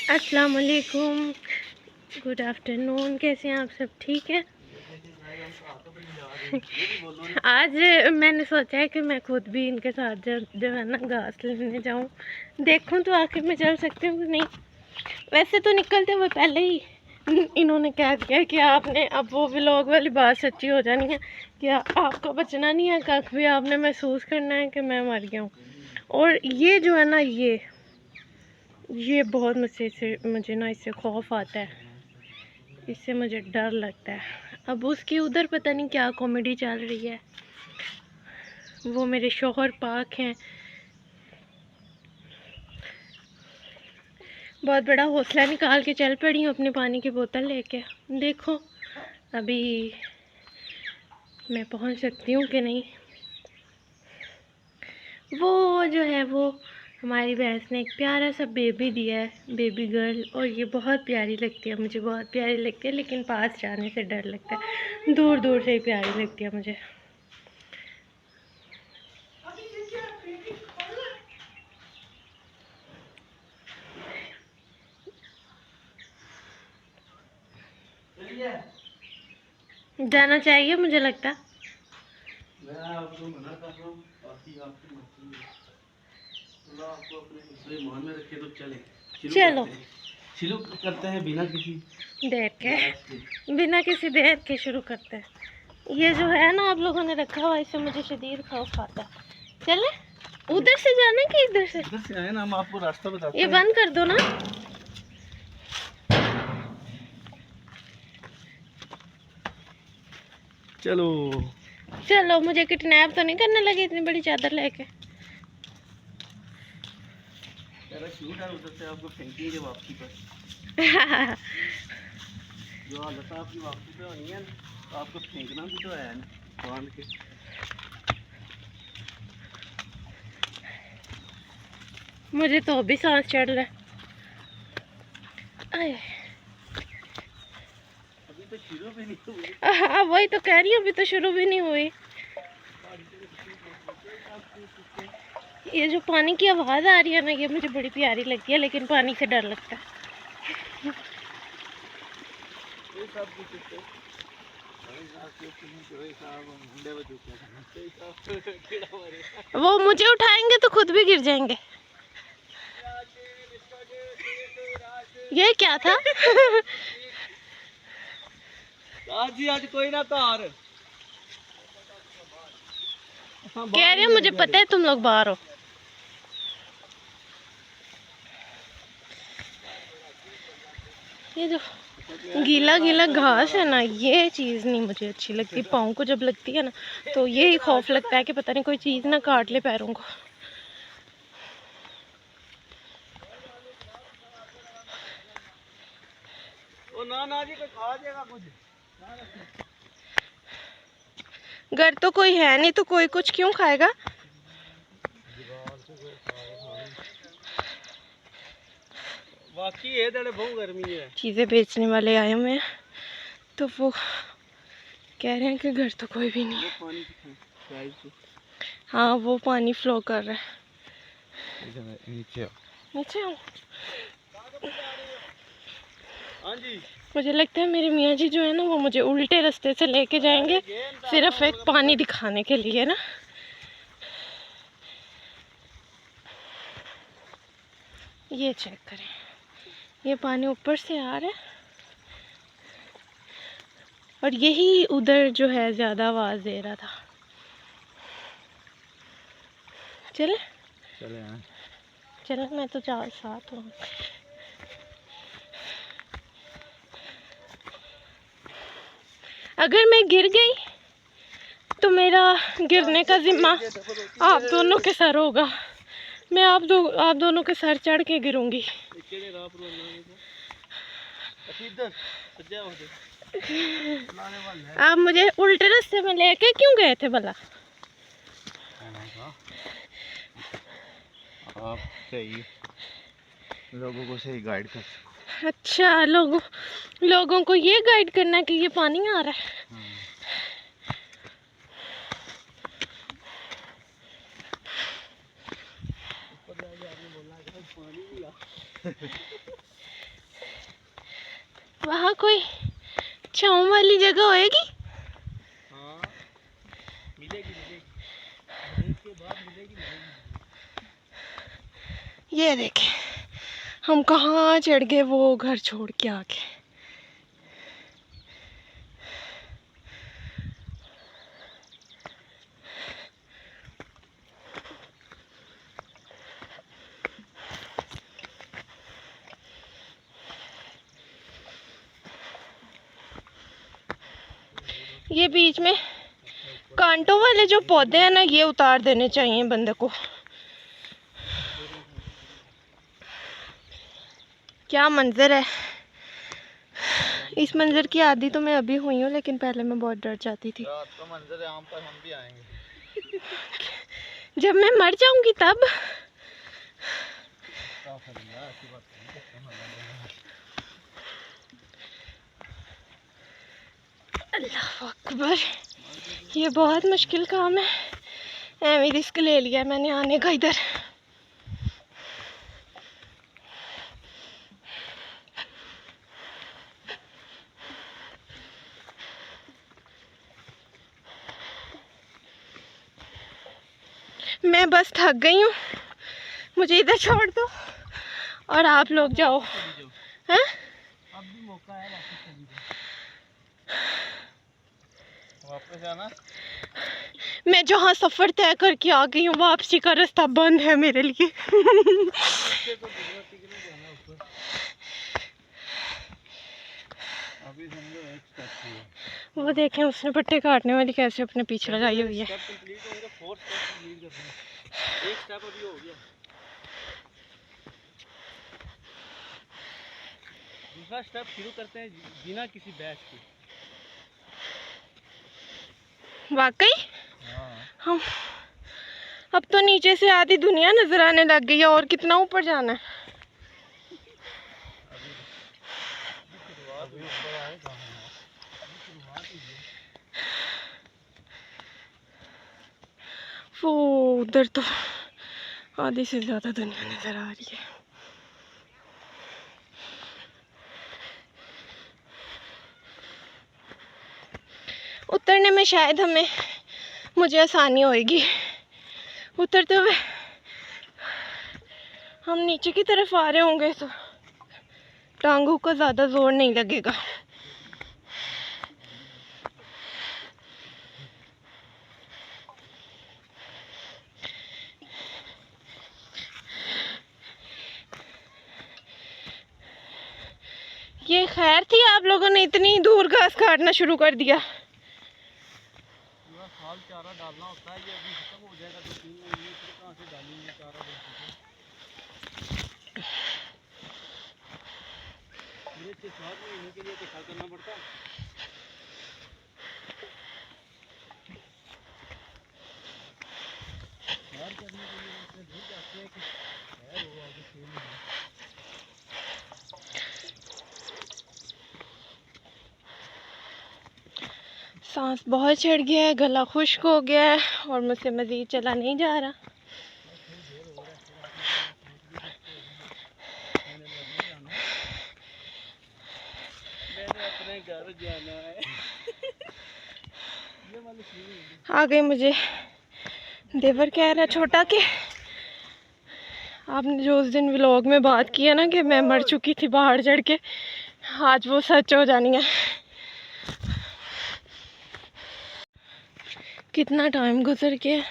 अस्सलाम वालेकुम, good afternoon. कैसे हैं आप सब? ठीक है। आज मैंने सोचा है कि मैं खुद भी इनके साथ जो है ना घास लेने जाऊं, देखूं तो आखिर में चल सकती हूँ कि नहीं। वैसे तो निकलते हुए पहले ही इन्होंने कह दिया कि आपने, अब वो व्लॉग वाली बात सच्ची हो जानी है कि आपको बचना नहीं है, कख भी आपने महसूस करना है कि मैं मर गया हूँ। और ये जो है ना, ये बहुत मुझे ना इससे खौफ आता है, इससे मुझे डर लगता है। अब उसकी उधर पता नहीं क्या कॉमेडी चल रही है। वो मेरे शौहर पाक हैं, बहुत बड़ा हौसला निकाल के चल पड़ी हूँ अपनी पानी की बोतल लेके। देखो अभी मैं पहुँच सकती हूँ कि नहीं। वो जो है वो हमारी भैंस ने एक प्यारा सा बेबी दिया है, बेबी गर्ल, और ये बहुत प्यारी लगती है, मुझे बहुत प्यारी लगती है। लेकिन पास जाने से डर लगता है, दूर दूर से ही प्यारी लगती है मुझे। जाना चाहिए मुझे लगता है। मैं आपको मना कर रहा हूँ, बाकी आपकी मर्जी है। अल्लाह आपको अपने हिस्से मान में रखे तो चले। चलो शुरू करते हैं बिना किसी देर के, बहस के। बिना किसी देर के शुरू करते हैं। ये जो है ना आप लोगों ने रखा हुआ, इससे मुझे शदीद खौफ आता है। चले उधर से जाना कि इधर से? इधर से आए ना, हम आपको रास्ता बताते ये हैं। बंद कर दो ना। चलो चलो, मुझे किडनैप तो नहीं करने लगे इतनी बड़ी चादर लेके। पैराशूट है, उधर से आपको फेंकेंगे वापसी पर। जो हालत आपकी वापसी पे होनी है तो आपको फेंकना भी तो है ना, बांध के। मुझे तो अभी सांस चढ़ रहा है। अभी तो शुरू भी नहीं हुई। हाँ वही तो कह रही हूँ, अभी तो शुरू भी नहीं हुई। ये जो पानी की आवाज़ आ रही है ना, ये मुझे बड़ी प्यारी लगती है, लेकिन पानी से डर लगता है। वो मुझे उठाएंगे तो खुद भी गिर जाएंगे। ये क्या था? आज जी आज कोई ना तार कह रहे हैं मुझे पता है तुम लोग बाहर हो। ये जो गीला गीला घास है ना, ये चीज़ नहीं मुझे अच्छी लगती। पाँव को जब लगती है ना तो ये ही खौफ लगता है कि पता नहीं कोई चीज़ ना काट ले पैरों को। ओ ना जी कोई खा जाएगा कुछ। घर तो कोई है नहीं तो कोई कुछ क्यों खाएगा? बाकी ये दड़े बहुत गर्मी है। चीज़ें बेचने वाले आए हुए हैं तो वो कह रहे हैं कि घर तो कोई भी नहीं है। हाँ वो पानी फ्लो कर रहा है। नीचे नीचे हूँ। हाँ जी। मुझे लगता है मेरे मियाँ जी जो है ना, वो मुझे उल्टे रास्ते से लेके जाएंगे सिर्फ एक पानी दिखाने के लिए ना। ये चेक करें, ये पानी ऊपर से आ रहा है और यही उधर जो है ज़्यादा आवाज़ दे रहा था। चले चले हाँ। चले, मैं तो साथ हूँ। अगर मैं गिर गई तो मेरा गिरने का जिम्मा आप दोनों के सर होगा। मैं आप दोनों के सर चढ़ के गिरूंगी। आप मुझे उल्टे रास्ते में लेके क्यों गए थे भला? आप सही लोगों को सही गाइड कर सकते। अच्छा, लोगों को ये गाइड करना है कि ये पानी आ रहा है। वहाँ कोई छाँव वाली जगह होएगी? हाँ मिलेगी मिलेगी, इसके बाद मिलेगी। ये देखें हम कहाँ चढ़ गए वो घर छोड़ के आके। ये बीच में कांटों वाले जो पौधे हैं ना, ये उतार देने चाहिए बंदे को। क्या मंजर है। इस मंजर की आदी तो मैं अभी हुई हूँ, लेकिन पहले मैं बहुत डर जाती थी। रात का मंजर है, आम पर हम भी आएंगे। जब मैं मर जाऊंगी तब। अल्लाह अकबर, ये बहुत मुश्किल काम है। ऐਵੇਂ रिस्क ले लिया मैंने आने का इधर। मैं बस थक गई हूँ, मुझे इधर छोड़ दो और आप लोग जाओ। हैं? अब भी मौका है, वापस जाना। मैं जहाँ सफ़र तय करके आ गई हूँ, वापसी का रास्ता बंद है मेरे लिए। अभी समझो एक स्टेप किया। वो देखें उसने पट्टे काटने वाली कैसे अपने पीछे लगाई हुई है। स्टेप कंप्लीट होंगे, 4 स्टेप कंप्लीट करने हैं। एक स्टेप अभी हो गया, दूसरा स्टेप शुरू करते हैं बिना किसी बैच के। वाकई हाँ। हम अब तो नीचे से आधी दुनिया नजर आने लग गई है, और कितना ऊपर जाना है। वो उधर तो आधी से ज्यादा दुनिया नजर आ रही है। उतरने में शायद मुझे आसानी होएगी। उतरते हुए हम नीचे की तरफ आ रहे होंगे तो टांगों का ज़्यादा जोर नहीं लगेगा। ये खैर थी आप लोगों ने इतनी दूर घास काटना शुरू कर दिया। पूरा साल चारा डालना होता है, ये अभी खत्म हो जाएगा तो 3 महीने फिर कहाँ से डालेंगे चारा। पूरे 6-7 महीने के लिए दिखा करना पड़ता है। करने के लिए इतने दूर जाते हैं कि है वो आगे 6 महीने। सांस बहुत चढ़ गया है, गला खुश्क हो गया है और मुझसे मज़ीद चला नहीं जा रहा। मैंने अपने घर जाना है। आ गई मुझे देवर कह रहा छोटा कि आपने जो उस दिन व्लॉग में बात की है ना कि मैं मर चुकी थी पहाड़ चढ़ के, आज वो सच हो जानी है। कितना टाइम गुजर गया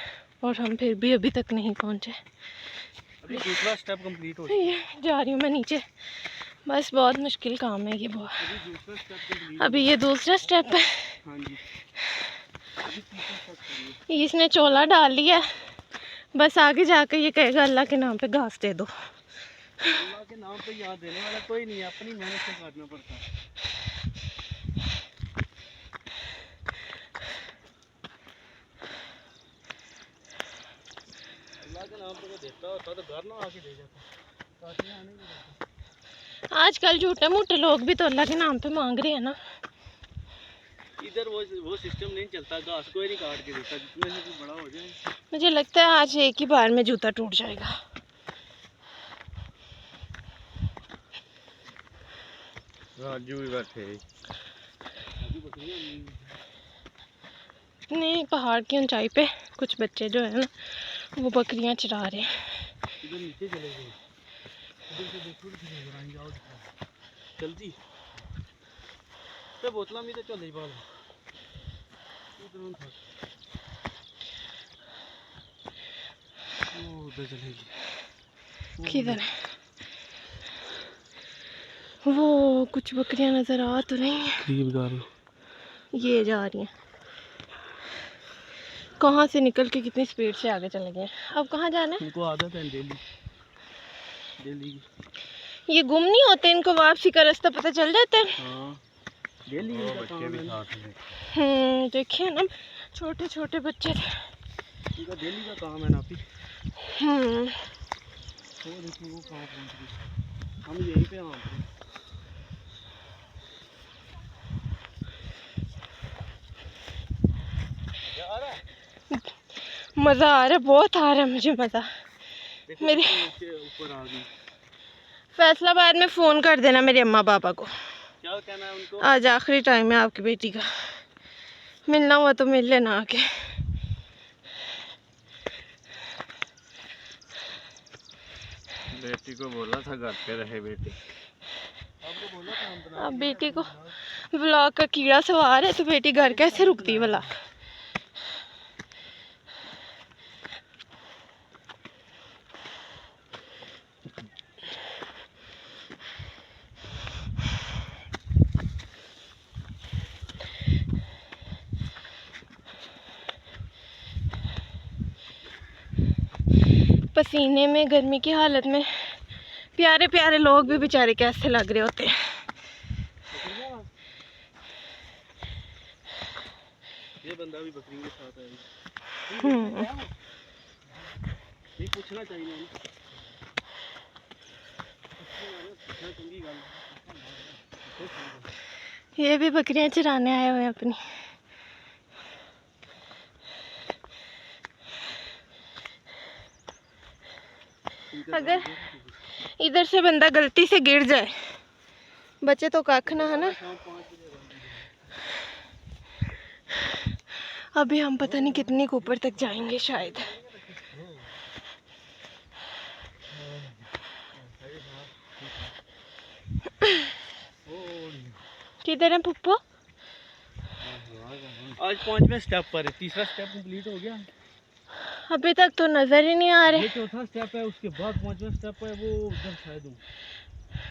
और हम फिर भी अभी तक नहीं पहुंचे। अभी दूसरा स्टेप कंप्लीट हो जा रही हूँ मैं नीचे, बस बहुत मुश्किल काम है ये बहुत। अभी दूसरा स्टेप कंप्लीट। अभी ये दूसरा स्टेप है। हाँ जी, अभी तीसरा स्टेप करिए। इसने चोला डाल लिया, बस आगे जाकर ये कहेगा अल्लाह के नाम पे घास दे दो। अल्लाह के नाम पे यहाँ देने वाला कोई नहीं है, अपनी मेहनत से काटना पड़ता है। अल्लाह के नाम पे कोई देता होता तो घर ना आके दे जाता, काटने आने नहीं देता। आजकल झूठे मूठे लोग भी तो अल्लाह के नाम पे मांग रहे हैं ना। इधर वो सिस्टम नहीं चलता, घास कोई नहीं काट के देता, जितने से भी बड़ा हो जाए। मुझे लगता है आज एक ही बार में जूता टूट जाएगा। राजू भी बैठे नहीं, पहाड़ की ऊंचाई पे कुछ बच्चे जो है ना वो बकरियां चरा रहे हैं। इधर नीचे चले गए, इधर से देखो नजर आएंगे। आओ दिखाओ जल्दी, तो बोतला में तो चल बाल उधर चलेगी। किधर है वो? कुछ बकरियां नजर आ तो रही हैं, ये जा रही हैं। कहाँ से निकल के कितनी स्पीड से आगे चले गए। अब कहाँ जाना है? इनको आदत है डेली डेली की। ये गुम नहीं होते, इनको वापसी का रास्ता पता चल जाता है। हाँ डेली बच्चे भी साथ में। देखिए ना, छोटे छोटे बच्चे थे। इनका डेली का काम है ना। वो देखिए वो कहाँ पहुँच गई, हम यहीं पे आए। मज़ा आ रहा है, बहुत आ रहा है मुझे मज़ा। मेरे ऊपर आ गई। फैसलाबाद में फ़ोन कर देना मेरे अम्मा पापा को। क्या कहना है उनको? आज आखिरी टाइम है आपकी बेटी का, मिलना हुआ तो मिल लेना आके। बेटी को बोला था घर पे रहे बेटी। आपको बोला था अब बेटी को ब्लॉक का कीड़ा सवार है तो बेटी घर कैसे रुकती भला। पसीने में, गर्मी की हालत में प्यारे प्यारे लोग भी बेचारे कैसे लग रहे होते हैं। ये बंदा भी बकरी के साथ है। ये पूछना चाहिए ना। ये भी बकरियां चराने आए हुए हैं अपनी। अगर इधर से बंदा गलती से गिर जाए, बचे तो कख ना, है ना। अभी हम पता नहीं कितने ऊपर तक जाएंगे शायद। किधर है पुप्पो? आज 5वें स्टेप पर है, तीसरा स्टेप कंप्लीट हो गया। अभी तक तो नजर ही नहीं आ रहे। ये चौथा स्टेप है, उसके बाद 5वां स्टेप है, वो उधर शायद हूँ।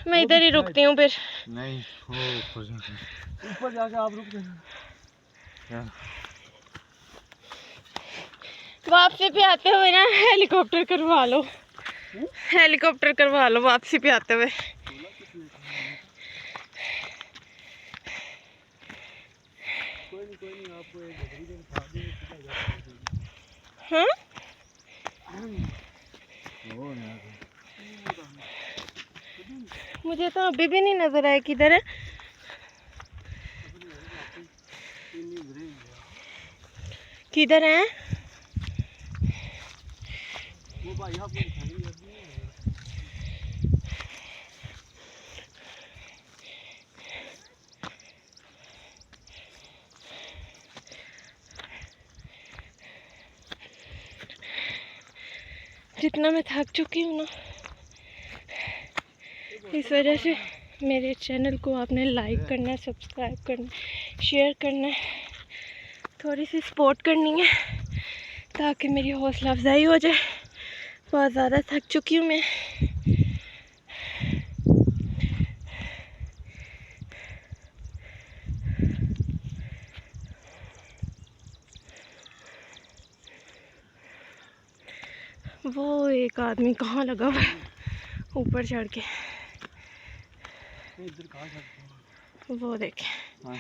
मैं इधर ही रुकती हूँ फिर। नहीं वो ऊपर जाके आप रुक जाए। वापसी पे आते हुए ना हेलीकॉप्टर करवा लो, हेलीकॉप्टर करवा लो वापसी पे आते हुए। कोई नहीं आपको एक बकरी के साथ भी हाँ? मुझे तो अभी भी नहीं नजर आया किधर है। किधर है? वो भाई आपको दिखाएंगे। जितना मैं थक चुकी हूँ ना, इस वजह से मेरे चैनल को आपने लाइक करना है, सब्सक्राइब करना है, शेयर करना है, थोड़ी सी सपोर्ट करनी है ताकि मेरी हौसला अफजाई हो जाए। बहुत ज़्यादा थक चुकी हूँ मैं। वो एक आदमी कहाँ लगा हुआ है ऊपर चढ़ के, इधर कहाँ जाते हैं? वो देखे। हाँ।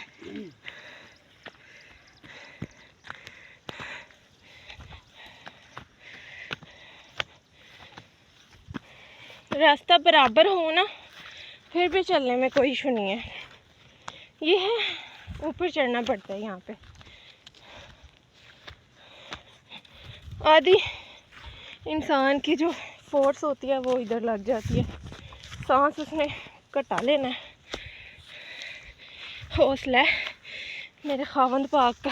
रास्ता बराबर हो ना फिर भी चलने में कोई इशू नहीं है। ये है ऊपर चढ़ना पड़ता है यहाँ पे। आधी इंसान की जो फोर्स होती है वो इधर लग जाती है। सांस उसने कटा लेना है हौसला है मेरे खावंद पाक का।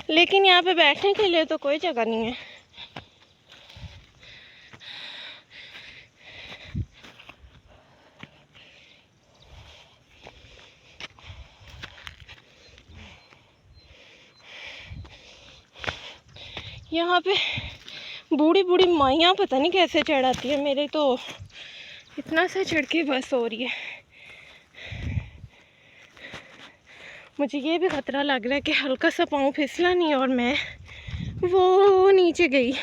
लेकिन यहाँ पे बैठने के लिए तो कोई जगह नहीं है। यहाँ पे बूढ़ी बूढ़ी माइयाँ पता नहीं कैसे चढ़ाती है, मेरे तो इतना सा चढ़ के बस हो रही है। मुझे ये भी ख़तरा लग रहा है कि हल्का सा पाँव फिसला नहीं और मैं वो नीचे गई।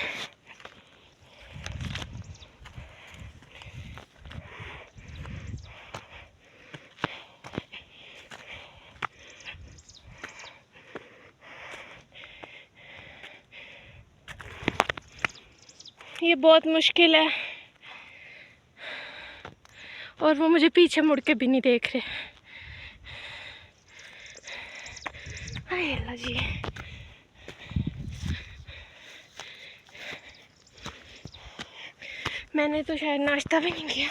ये बहुत मुश्किल है और वो मुझे पीछे मुड़ के भी नहीं देख रहे। हाय अल्लाह जी। मैंने तो शायद नाश्ता भी नहीं किया।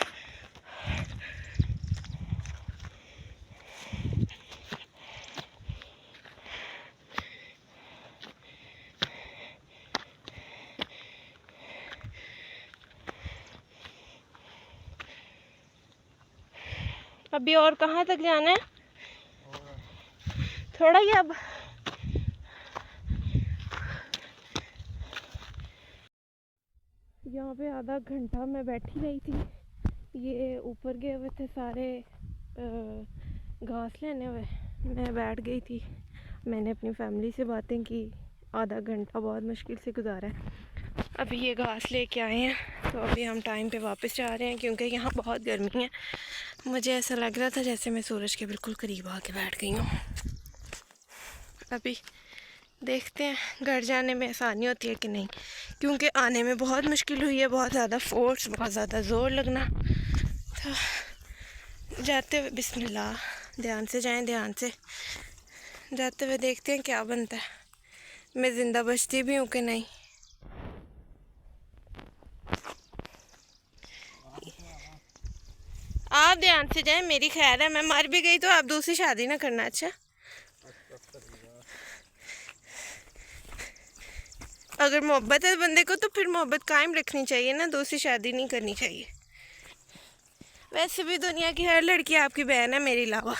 अभी और कहाँ तक जाना है? थोड़ा ही अब। यहाँ पे आधा घंटा मैं बैठी रही थी। ये ऊपर गए हुए थे सारे घास लेने हुए। मैं बैठ गई थी। मैंने अपनी फैमिली से बातें की। आधा घंटा बहुत मुश्किल से गुजारा है। अभी ये घास लेके आए हैं तो अभी हम टाइम पे वापस जा रहे हैं क्योंकि यहाँ बहुत गर्मी है। मुझे ऐसा लग रहा था जैसे मैं सूरज के बिल्कुल करीब आके बैठ गई हूँ। अभी देखते हैं घर जाने में आसानी होती है कि नहीं, क्योंकि आने में बहुत मुश्किल हुई है। बहुत ज़्यादा फोर्स, बहुत ज़्यादा ज़ोर लगना। तो जाते हुए बिस्मिल्लाह, ध्यान से जाएं, ध्यान से जाते हुए देखते हैं क्या बनता है। मैं ज़िंदा बचती भी हूँ कि नहीं। आप ध्यान से जाएं, मेरी खैर है। मैं मर भी गई तो आप दूसरी शादी ना करना। अच्छा, अगर मोहब्बत है बंदे को तो फिर मोहब्बत कायम रखनी चाहिए ना, दूसरी शादी नहीं करनी चाहिए। वैसे भी दुनिया की हर लड़की आपकी बहन है मेरे अलावा।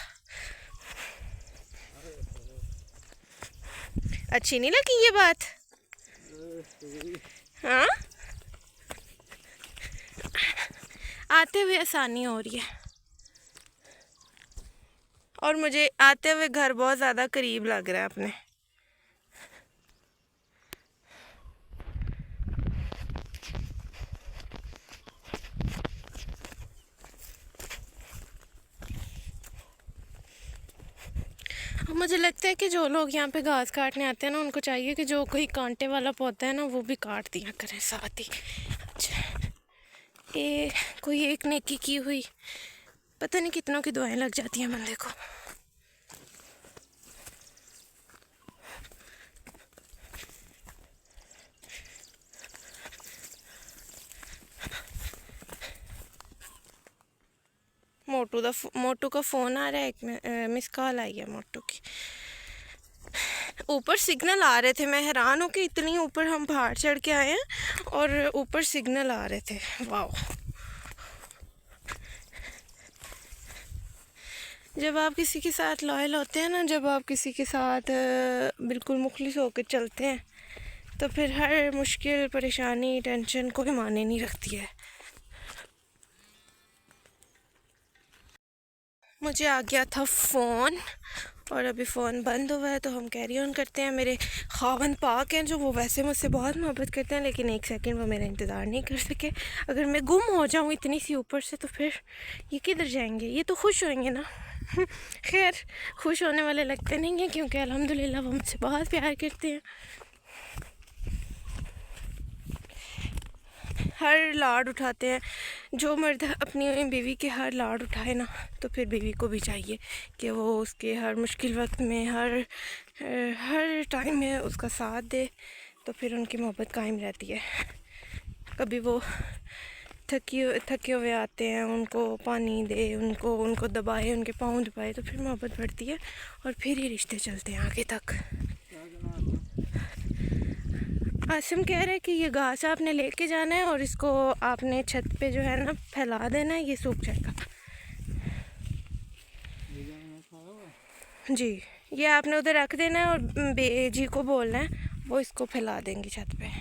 अच्छी नहीं लगी ये बात? हाँ, आते हुए आसानी हो रही है और मुझे आते हुए घर बहुत ज़्यादा करीब लग रहा है अपने। मुझे लगता है कि जो लोग यहाँ पे घास काटने आते हैं ना, उनको चाहिए कि जो कोई कांटे वाला पौधा है ना वो भी काट दिया करें साथ ही। अच्छा, ये कोई एक नेकी की हुई, पता नहीं कितनों की दुआएं लग जाती हैं बंदे को। मोटू का फ़ोन आ रहा है। एक मिस कॉल आई है मोटू की। ऊपर सिग्नल आ रहे थे। मैं हैरान हूँ कि इतनी ऊपर हम पहाड़ चढ़ के आए हैं और ऊपर सिग्नल आ रहे थे। वाह, जब आप किसी के साथ लॉयल होते हैं ना, जब आप किसी के साथ बिल्कुल मुखलिस होकर चलते हैं तो फिर हर मुश्किल, परेशानी, टेंशन कोई मायने नहीं रखती है। मुझे आ गया था फ़ोन और अभी फ़ोन बंद हुआ है तो हम कैरी ऑन करते हैं। मेरे खावंद पाक हैं जो वो वैसे मुझसे बहुत मोहब्बत करते हैं, लेकिन एक सेकंड वो मेरा इंतज़ार नहीं कर सके। अगर मैं गुम हो जाऊँ इतनी सी ऊपर से तो फिर ये किधर जाएंगे? ये तो खुश होंगे ना। खैर, खुश होने वाले लगते नहीं हैं क्योंकि अल्हम्दुलिल्लाह वो मुझसे बहुत प्यार करते हैं। हर लाड उठाते हैं। जो मर्द अपनी बीवी के हर लाड उठाए ना, तो फिर बीवी को भी चाहिए कि वो उसके हर मुश्किल वक्त में, हर टाइम में उसका साथ दे, तो फिर उनकी मोहब्बत कायम रहती है। कभी वो थके हुए आते हैं, उनको पानी दे, उनको दबाए, उनके पाँव दबाए, तो फिर मोहब्बत बढ़ती है और फिर ये रिश्ते चलते हैं आगे तक। आसिम कह रहे हैं कि ये घास आपने लेके जाना है और इसको आपने छत पे जो है ना फैला देना है, ये सूख जाएगा। जी, ये आपने उधर रख देना है और बेजी को बोलना है, वो इसको फैला देंगी छत पे।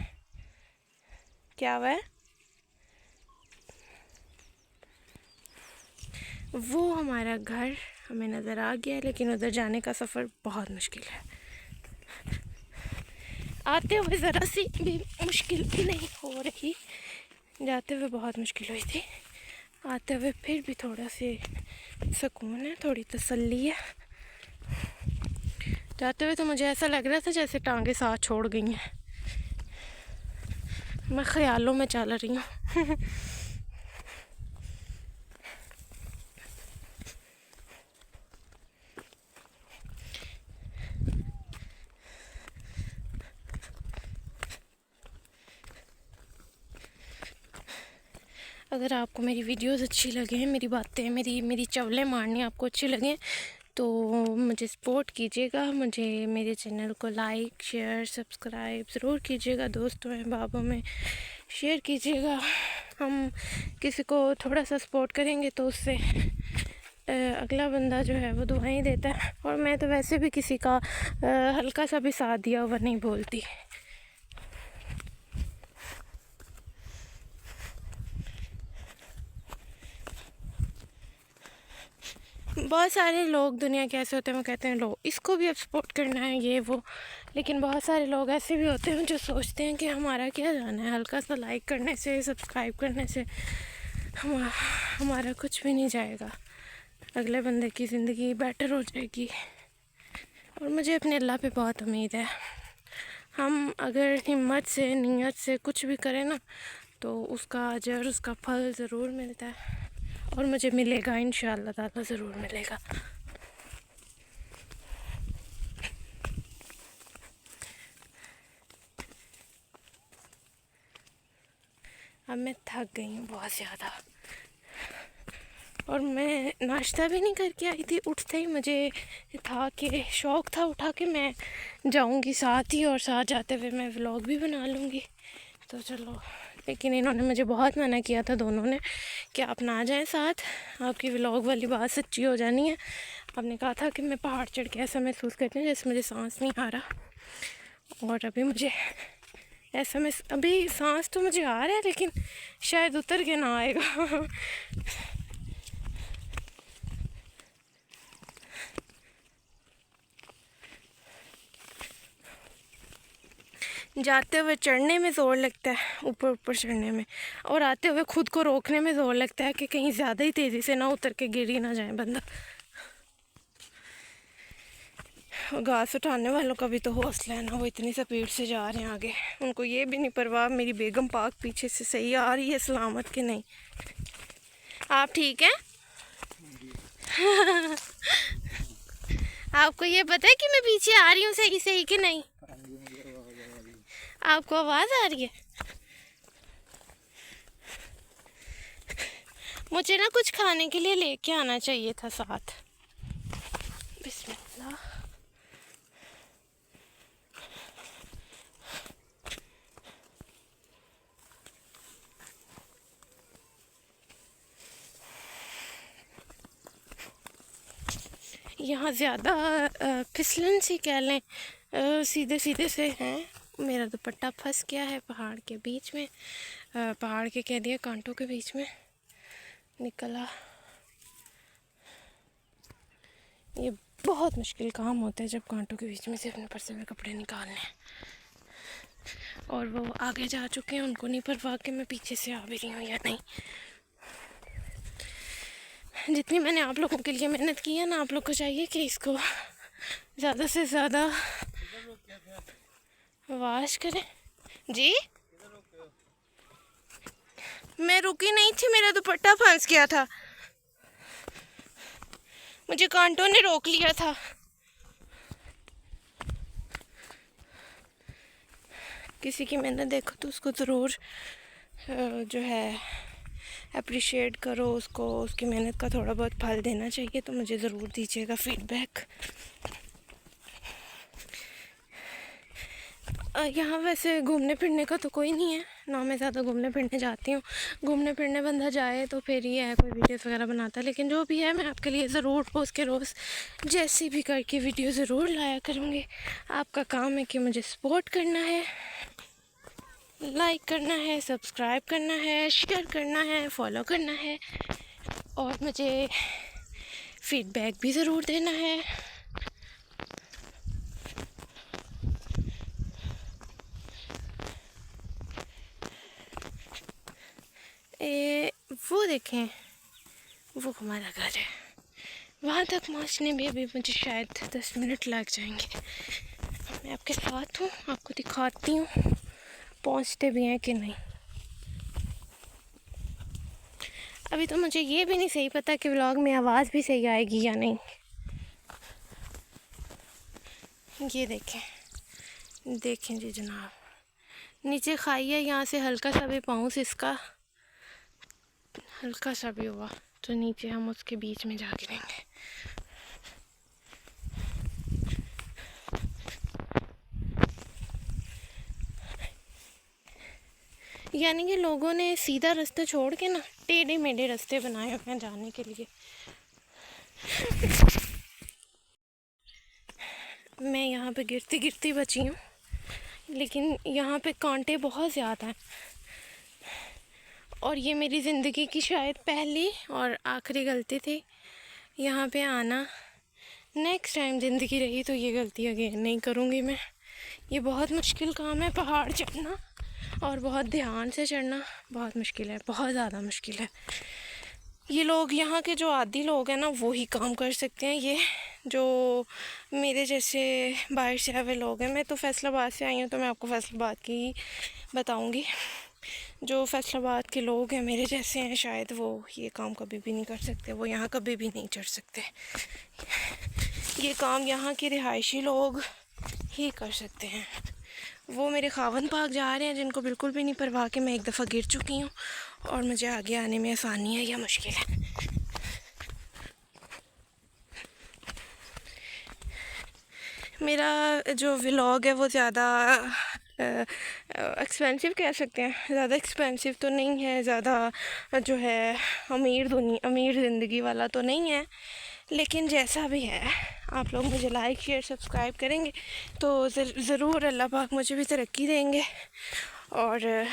क्या हुआ है? वो हमारा घर हमें नज़र आ गया है, लेकिन उधर जाने का सफ़र बहुत मुश्किल है। आते हुए ज़रा सी भी मुश्किल नहीं हो रही, जाते हुए बहुत मुश्किल हुई थी, आते हुए फिर भी थोड़ा सी सुकून है, थोड़ी तसल्ली है। जाते हुए तो मुझे ऐसा लग रहा था जैसे टांगे साथ छोड़ गई हैं, मैं ख्यालों में चल रही हूँ। अगर आपको मेरी वीडियोस अच्छी लगे, मेरी बातें, मेरी चवलें मारनी आपको अच्छी लगें, तो मुझे सपोर्ट कीजिएगा। मुझे मेरे चैनल को लाइक, शेयर, सब्सक्राइब ज़रूर कीजिएगा। दोस्तों में, बाबों में शेयर कीजिएगा। हम किसी को थोड़ा सा सपोर्ट करेंगे तो उससे अगला बंदा जो है वो दुआएं देता है। और मैं तो वैसे भी किसी का हल्का सा भी साथ दिया हुआ नहीं बोलती। बहुत सारे लोग दुनिया के ऐसे होते हैं, वो कहते हैं लो इसको भी अब सपोर्ट करना है, ये वो। लेकिन बहुत सारे लोग ऐसे भी होते हैं जो सोचते हैं कि हमारा क्या जाना है, हल्का सा लाइक करने से, सब्सक्राइब करने से हमारा कुछ भी नहीं जाएगा, अगले बंदे की ज़िंदगी बेटर हो जाएगी। और मुझे अपने अल्लाह पे बहुत उम्मीद है। हम अगर हिम्मत से, नीयत से कुछ भी करें ना, तो उसका अजर, उसका फल ज़रूर मिलता है, और मुझे मिलेगा, इंशाअल्लाह ताला ज़रूर मिलेगा। अब मैं थक गई हूँ बहुत ज़्यादा, और मैं नाश्ता भी नहीं करके आई थी। उठते ही मुझे था कि शौक़ था, उठा के मैं जाऊँगी साथ ही, और साथ जाते हुए मैं व्लॉग भी बना लूँगी। तो चलो, लेकिन इन्होंने मुझे बहुत मना किया था, दोनों ने, कि आप ना जाएं साथ, आपकी व्लॉग वाली बात सच्ची हो जानी है। आपने कहा था कि मैं पहाड़ चढ़ के ऐसा महसूस करती हूँ जैसे मुझे सांस नहीं आ रहा, और अभी मुझे ऐसा में अभी सांस तो मुझे आ रहा है, लेकिन शायद उतर के ना आएगा। जाते हुए चढ़ने में ज़ोर लगता है, ऊपर ऊपर चढ़ने में, और आते हुए खुद को रोकने में ज़ोर लगता है कि कहीं ज़्यादा ही तेज़ी से ना उतर के गिर ही ना जाए बंदा। घास उठाने वालों का भी तो हौसला है ना, वो इतनी स्पीड से जा रहे हैं आगे, उनको ये भी नहीं परवाह मेरी बेगम पाक पीछे से सही आ रही है सलामत कि नहीं। आप ठीक हैं? आपको ये पता है कि मैं पीछे आ रही हूँ सही सही कि नहीं? आपको आवाज़ आ रही है? मुझे ना कुछ खाने के लिए लेके आना चाहिए था साथ। बिस्मिल्लाह। यहाँ ज़्यादा फिसलन सी कह लें, सीधे सीधे से हैं। मेरा दुपट्टा फंस गया है पहाड़ के बीच में, पहाड़ के कह दिए कांटों के बीच में निकला। ये बहुत मुश्किल काम होता है जब कांटों के बीच में से अपने पर्से में कपड़े निकालने हैं। और वो आगे जा चुके हैं, उनको नहीं परवाह कि मैं पीछे से आ भी रही हूँ या नहीं। जितनी मैंने आप लोगों के लिए मेहनत की है ना, आप लोग को चाहिए कि इसको ज़्यादा से ज़्यादा वाश करें। जी मैं रुकी नहीं थी, मेरा दुपट्टा फंस गया था, मुझे कांटों ने रोक लिया था। किसी की मेहनत देखो तो उसको ज़रूर जो है अप्रिशिएट करो उसको, उसकी मेहनत का थोड़ा बहुत फल देना चाहिए, तो मुझे ज़रूर दीजिएगा फीडबैक। यहाँ वैसे घूमने फिरने का तो कोई नहीं है ना, मैं ज़्यादा घूमने फिरने जाती हूँ। घूमने फिरने बंदा जाए तो फिर ही है कोई वीडियोस वगैरह बनाता है, लेकिन जो भी है मैं आपके लिए ज़रूर रोज़ के रोज़ जैसी भी करके वीडियो ज़रूर लाया करूँगी। आपका काम है कि मुझे सपोर्ट करना है, लाइक करना है, सब्सक्राइब करना है, शेयर करना है, फॉलो करना है, और मुझे फीडबैक भी ज़रूर देना है। वो देखें, वो हमारा घर है। वहाँ तक पहुँचने में अभी मुझे शायद 10 मिनट लग जाएंगे। मैं आपके साथ हूँ, आपको दिखाती हूँ पहुँचते भी हैं कि नहीं। अभी तो मुझे ये भी नहीं सही पता कि व्लॉग में आवाज़ भी सही आएगी या नहीं। ये देखें, देखें जी जनाब, नीचे खाई है, यहाँ से हल्का सा भी पाउंस इसका हल्का सा भी हुआ तो नीचे हम उसके बीच में जा गिरेंगे। यानी कि लोगों ने सीधा रास्ता छोड़ के ना टेढ़े मेढ़े रास्ते बनाए हुए हैं जाने के लिए। मैं यहाँ पे गिरती गिरती बची हूँ, लेकिन यहाँ पे कांटे बहुत ज़्यादा हैं, और ये मेरी ज़िंदगी की शायद पहली और आखिरी गलती थी यहाँ पे आना। नेक्स्ट टाइम ज़िंदगी रही तो ये गलती अगेन नहीं करूँगी मैं। ये बहुत मुश्किल काम है पहाड़ चढ़ना, और बहुत ध्यान से चढ़ना बहुत मुश्किल है, बहुत ज़्यादा मुश्किल है। ये लोग यहाँ के जो आदी लोग हैं ना वो ही काम कर सकते हैं, ये जो मेरे जैसे बाहर से आए हुए लोग हैं। मैं तो फैसलाबाद से आई हूँ तो मैं आपको फैसलाबाद की ही बताऊँगी। जो फैसलाबाद के लोग हैं मेरे जैसे हैं, शायद वो ये काम कभी भी नहीं कर सकते, वो यहाँ कभी भी नहीं चढ़ सकते। ये काम यहाँ के रिहायशी लोग ही कर सकते हैं। वो मेरे खावन पाक जा रहे हैं जिनको बिल्कुल भी नहीं परवाह कि मैं एक दफ़ा गिर चुकी हूँ और मुझे आगे आने में आसानी है या मुश्किल है। मेरा जो व्लॉग है वो ज़्यादा एक्सपेंसिव कह सकते हैं, ज़्यादा एक्सपेंसिव तो नहीं है, ज़्यादा जो है अमीर ज़िंदगी वाला तो नहीं है, लेकिन जैसा भी है आप लोग मुझे लाइक शेयर सब्सक्राइब करेंगे तो ज़रूर अल्लाह पाक मुझे भी तरक्की देंगे, और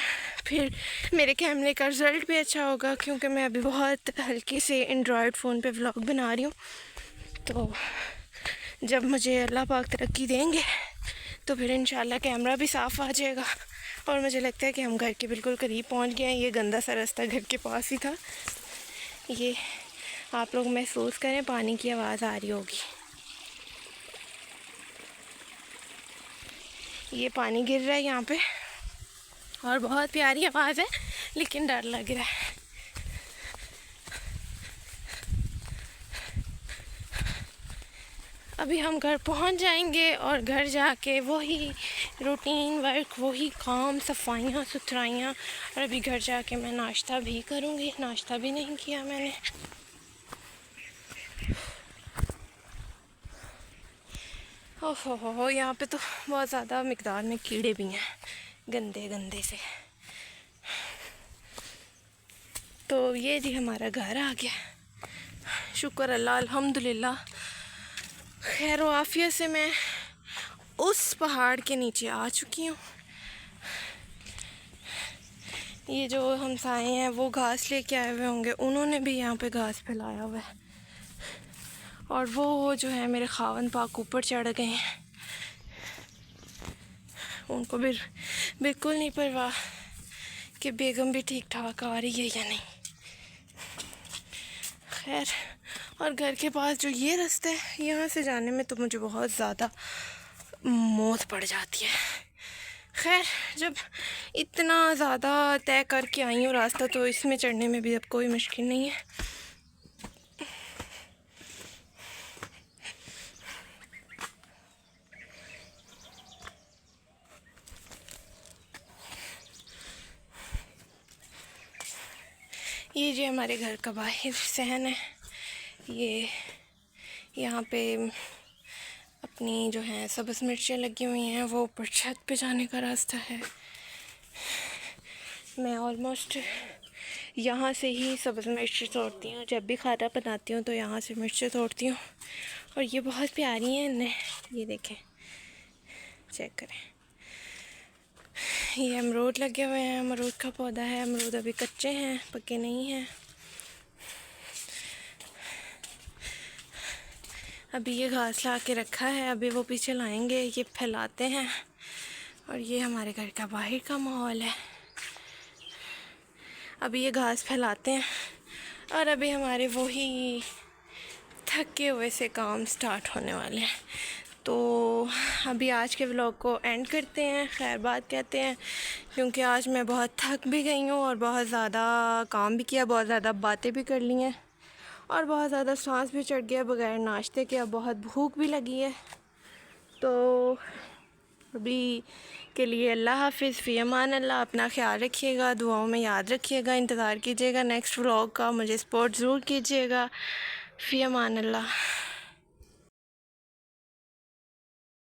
फिर मेरे कैमरे का रिज़ल्ट भी अच्छा होगा, क्योंकि मैं अभी बहुत हल्के से एंड्रॉयड फ़ोन पे व्लॉग बना रही हूँ। तो जब मुझे अल्लाह पाक तरक्की देंगे तो फिर इंशाल्लाह कैमरा भी साफ़ आ जाएगा, और मुझे लगता है कि हम घर के बिल्कुल करीब पहुंच गए हैं। ये गंदा सा रास्ता घर के पास ही था। ये आप लोग महसूस करें, पानी की आवाज़ आ रही होगी, ये पानी गिर रहा है यहाँ पे, और बहुत प्यारी आवाज़ है, लेकिन डर लग रहा है। अभी हम घर पहुंच जाएंगे और घर जाके वही रूटीन वर्क, वही काम, सफाइयाँ सुथराइयाँ, और अभी घर जाके मैं नाश्ता भी करूँगी। नाश्ता भी नहीं किया मैंने। ओहो, यहाँ पे तो बहुत ज़्यादा मिकदार में कीड़े भी हैं, गंदे गंदे से। तो ये जी हमारा घर आ गया, शुक्र अल्लाह, अल्हम्दुलिल्लाह। खैर आफियत से मैं उस पहाड़ के नीचे आ चुकी हूँ। ये जो हमसाए हैं वो घास लेके आए हुए होंगे, उन्होंने भी यहाँ पे घास फैलाया हुआ है, और वो जो है मेरे खावन पाक ऊपर चढ़ गए हैं, उनको भी बिल्कुल नहीं परवाह कि बेगम भी ठीक ठाक आ रही है या नहीं। खैर, और घर के पास जो ये रास्ता है, यहाँ से जाने में तो मुझे बहुत ज़्यादा मौत पड़ जाती है। खैर, जब इतना ज़्यादा तय करके आई हूँ रास्ता, तो इसमें चढ़ने में भी अब कोई मुश्किल नहीं है। ये जो हमारे घर का बाहर सहन है, ये यहाँ पे अपनी जो है सब्ज़ मिर्चें लगी हुई हैं, वो ऊपर छत पे जाने का रास्ता है। मैं ऑलमोस्ट यहाँ से ही सब्ज़ मिर्च तोड़ती हूँ, जब भी खाना बनाती हूँ तो यहाँ से मिर्चें तोड़ती हूँ। और ये बहुत प्यारी हैं, इन्हें ये देखें, चेक करें, ये अमरूद लगे हुए हैं, अमरूद का पौधा है। अमरूद अभी कच्चे हैं, पके नहीं हैं। अभी ये घास ला के रखा है, अभी वो पीछे लाएंगे, ये फैलाते हैं। और ये हमारे घर का बाहर का माहौल है। अभी ये घास फैलाते हैं और अभी हमारे वही थके हुए से काम स्टार्ट होने वाले हैं। तो अभी आज के व्लॉग को एंड करते हैं, खैर बात कहते हैं, क्योंकि आज मैं बहुत थक भी गई हूँ और बहुत ज़्यादा काम भी किया, बहुत ज़्यादा बातें भी कर ली हैं और बहुत ज़्यादा सांस भी चढ़ गया बगैर नाश्ते के। अब बहुत भूख भी लगी है। तो अभी के लिए अल्लाह हाफिज़, फ़ी अमान अल्लाह। अपना ख्याल रखिएगा, दुआओं में याद रखिएगा, इंतज़ार कीजिएगा नेक्स्ट व्लॉग का, मुझे सपोर्ट ज़रूर कीजिएगा। फ़ी अमान अल्लाह।